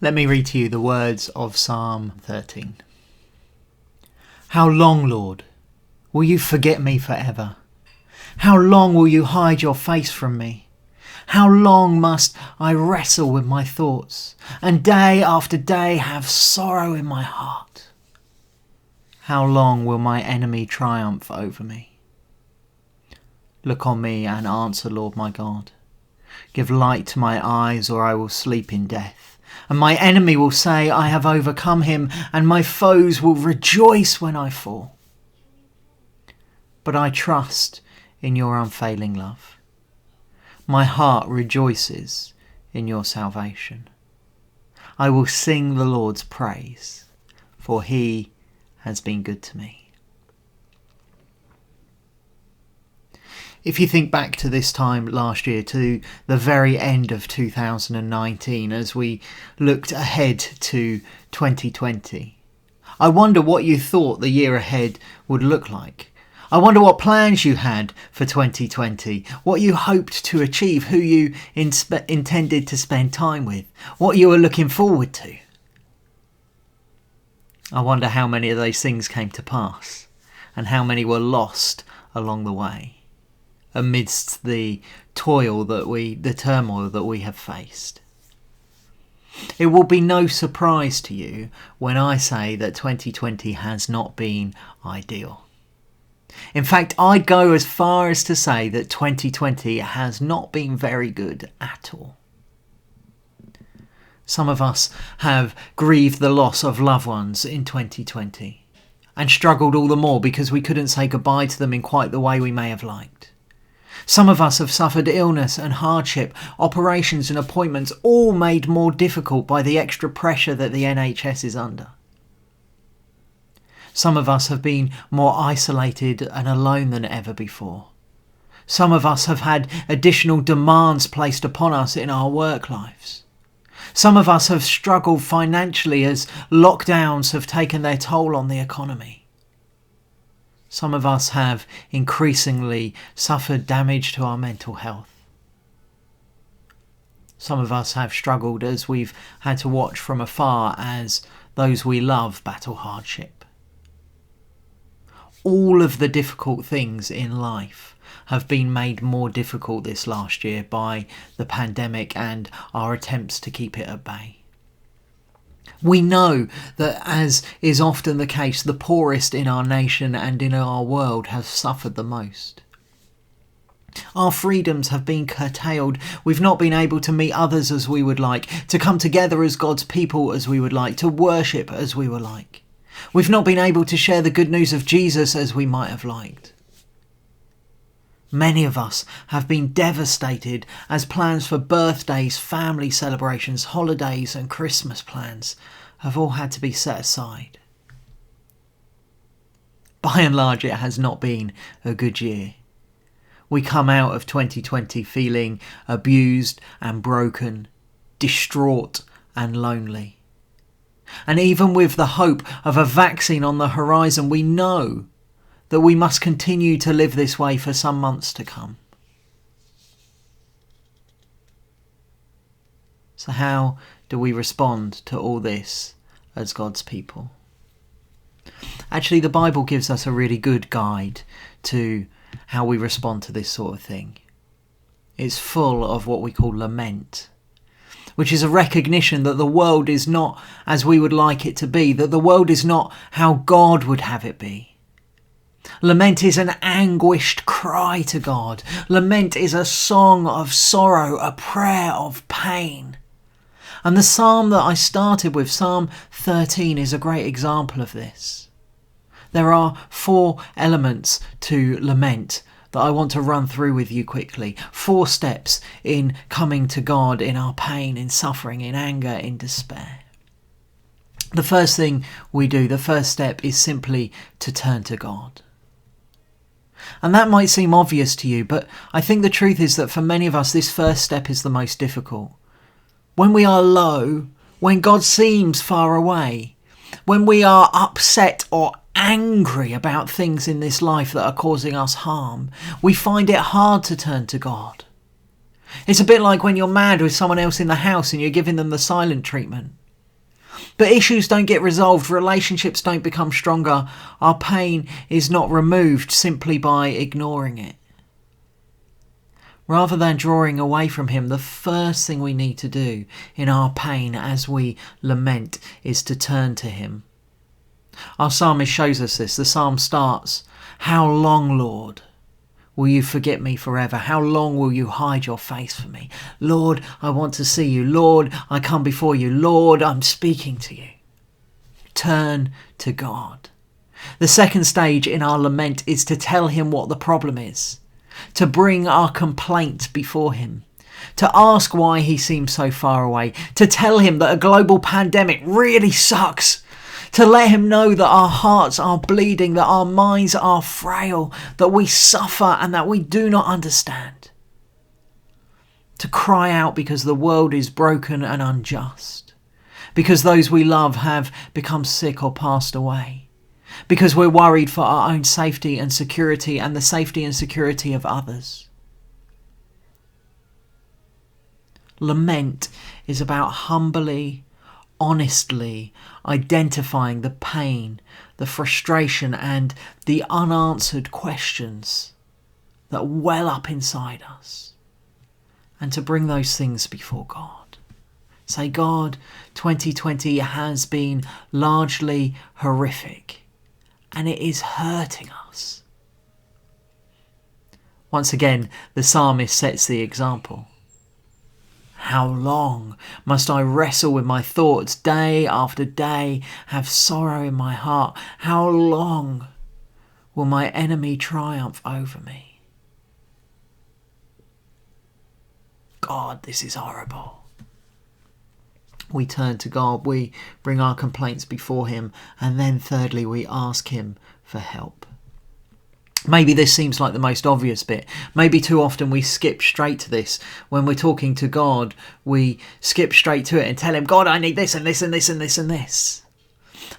Let me read to you the words of Psalm 13. How long, Lord, will you forget me forever? How long will you hide your face from me? How long must I wrestle with my thoughts, and day after day have sorrow in my heart? How long will my enemy triumph over me? Look on me and answer, Lord my God. Give light to my eyes, or I will sleep in death. And my enemy will say, I have overcome him, and my foes will rejoice when I fall. But I trust in your unfailing love. My heart rejoices in your salvation. I will sing the Lord's praise, for he has been good to me. If you think back to this time last year, to the very end of 2019, as we looked ahead to 2020, I wonder what you thought the year ahead would look like. I wonder what plans you had for 2020, what you hoped to achieve, who you intended to spend time with, what you were looking forward to. I wonder how many of those things came to pass and how many were lost along the way, amidst the turmoil that we have faced. It will be no surprise to you when I say that 2020 has not been ideal. In fact, I'd go as far as to say that 2020 has not been very good at all. Some of us have grieved the loss of loved ones in 2020 and struggled all the more because we couldn't say goodbye to them in quite the way we may have liked. Some of us have suffered illness and hardship, operations and appointments, all made more difficult by the extra pressure that the NHS is under. Some of us have been more isolated and alone than ever before. Some of us have had additional demands placed upon us in our work lives. Some of us have struggled financially as lockdowns have taken their toll on the economy. Some of us have increasingly suffered damage to our mental health. Some of us have struggled as we've had to watch from afar as those we love battle hardship. All of the difficult things in life have been made more difficult this last year by the pandemic and our attempts to keep it at bay. We know that, as is often the case, the poorest in our nation and in our world have suffered the most. Our freedoms have been curtailed. We've not been able to meet others as we would like, to come together as God's people as we would like, to worship as we would like. We've not been able to share the good news of Jesus as we might have liked. Many of us have been devastated as plans for birthdays, family celebrations, holidays and Christmas plans have all had to be set aside. By and large, it has not been a good year. We come out of 2020 feeling abused and broken, distraught and lonely. And even with the hope of a vaccine on the horizon, we know that we must continue to live this way for some months to come. So how do we respond to all this as God's people? Actually, the Bible gives us a really good guide to how we respond to this sort of thing. It's full of what we call lament, which is a recognition that the world is not as we would like it to be, that the world is not how God would have it be. Lament is an anguished cry to God. Lament is a song of sorrow, a prayer of pain. And the psalm that I started with, Psalm 13, is a great example of this. There are 4 elements to lament that I want to run through with you quickly. 4 steps in coming to God in our pain, in suffering, in anger, in despair. The first thing we do, the first step, is simply to turn to God. And that might seem obvious to you, but I think the truth is that for many of us, this first step is the most difficult. When we are low, when God seems far away, when we are upset or angry about things in this life that are causing us harm, we find it hard to turn to God. It's a bit like when you're mad with someone else in the house and you're giving them the silent treatment. But issues don't get resolved, relationships don't become stronger, our pain is not removed simply by ignoring it. Rather than drawing away from him, the first thing we need to do in our pain as we lament is to turn to him. Our psalmist shows us this. The psalm starts, "How long, Lord, will you forget me forever? How long will you hide your face from me? Lord, I want to see you. Lord, I come before you. Lord, I'm speaking to you." Turn to God. The second stage in our lament is to tell him what the problem is, to bring our complaint before him, to ask why he seems so far away, to tell him that a global pandemic really sucks, to let him know that our hearts are bleeding, that our minds are frail, that we suffer and that we do not understand. To cry out because the world is broken and unjust, because those we love have become sick or passed away, because we're worried for our own safety and security and the safety and security of others. Lament is about humbly, honestly identifying the pain, the frustration and the unanswered questions that well up inside us, and to bring those things before God. Say, "God, 2020 has been largely horrific and it is hurting us." Once again, the psalmist sets the example. "How long must I wrestle with my thoughts, day after day, have sorrow in my heart? How long will my enemy triumph over me?" God, this is horrible. We turn to God, we bring our complaints before him, and then thirdly, we ask him for help. Maybe this seems like the most obvious bit. Maybe too often we skip straight to this. When we're talking to God, we skip straight to it and tell him, "God, I need this and this and this and this and this."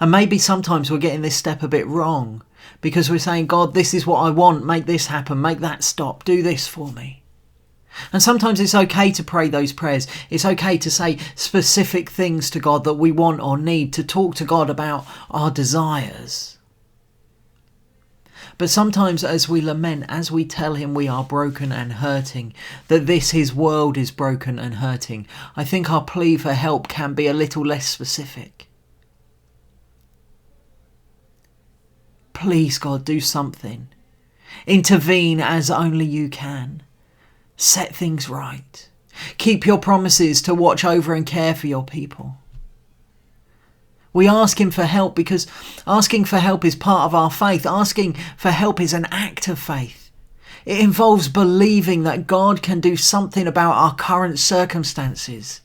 And maybe sometimes we're getting this step a bit wrong because we're saying, "God, this is what I want. Make this happen. Make that stop. Do this for me." And sometimes it's okay to pray those prayers. It's okay to say specific things to God that we want or need, to talk to God about our desires. But sometimes as we lament, as we tell him we are broken and hurting, that his world is broken and hurting, I think our plea for help can be a little less specific. Please, God, do something. Intervene as only you can. Set things right. Keep your promises to watch over and care for your people. We ask him for help because asking for help is part of our faith. Asking for help is an act of faith. It involves believing that God can do something about our current circumstances.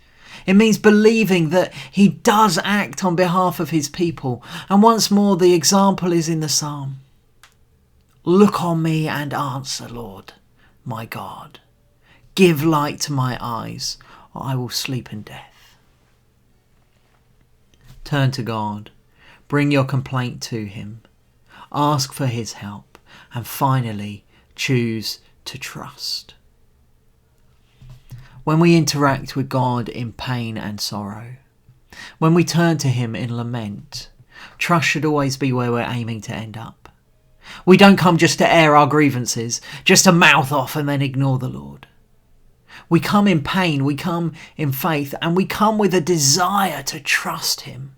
It means believing that he does act on behalf of his people. And once more, the example is in the psalm. "Look on me and answer, Lord, my God. Give light to my eyes, or I will sleep in death." Turn to God, bring your complaint to him, ask for his help, and finally choose to trust. When we interact with God in pain and sorrow, when we turn to him in lament, trust should always be where we're aiming to end up. We don't come just to air our grievances, just to mouth off and then ignore the Lord. We come in pain, we come in faith, and we come with a desire to trust him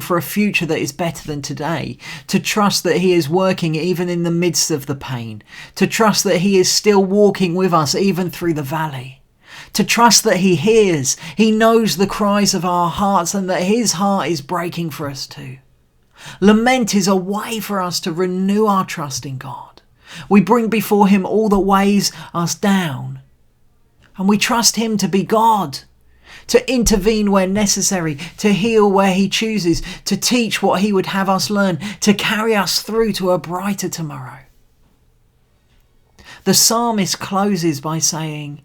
for a future that is better than today, to trust that he is working even in the midst of the pain, to trust that he is still walking with us even through the valley, to trust that he hears, he knows the cries of our hearts and that his heart is breaking for us too. Lament is a way for us to renew our trust in God. We bring before him all that weighs us down, and we trust him to be God, to intervene where necessary, to heal where he chooses, to teach what he would have us learn, to carry us through to a brighter tomorrow. The psalmist closes by saying,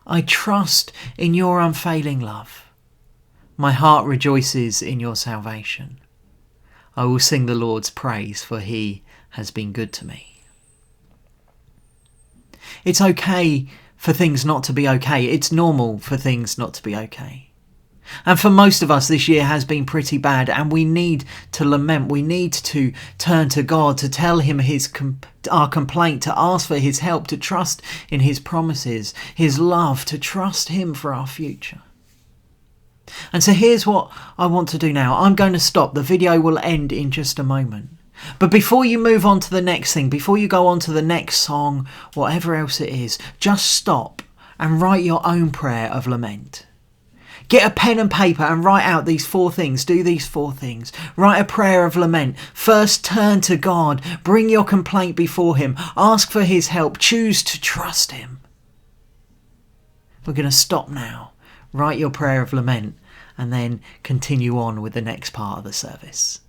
"I trust in your unfailing love. My heart rejoices in your salvation. I will sing the Lord's praise, for he has been good to me." It's okay for things not to be okay. It's normal for things not to be okay. And for most of us, this year has been pretty bad, and we need to lament. We need to turn to God, to tell him our complaint, to ask for his help, to trust in his promises, his love, to trust him for our future. And so here's what I want to do now. I'm going to stop. The video will end in just a moment. But before you move on to the next thing, before you go on to the next song, whatever else it is, just stop and write your own prayer of lament. Get a pen and paper and write out these 4 things. Do these 4 things. Write a prayer of lament. First, turn to God. Bring your complaint before him. Ask for his help. Choose to trust him. We're going to stop now. Write your prayer of lament and then continue on with the next part of the service.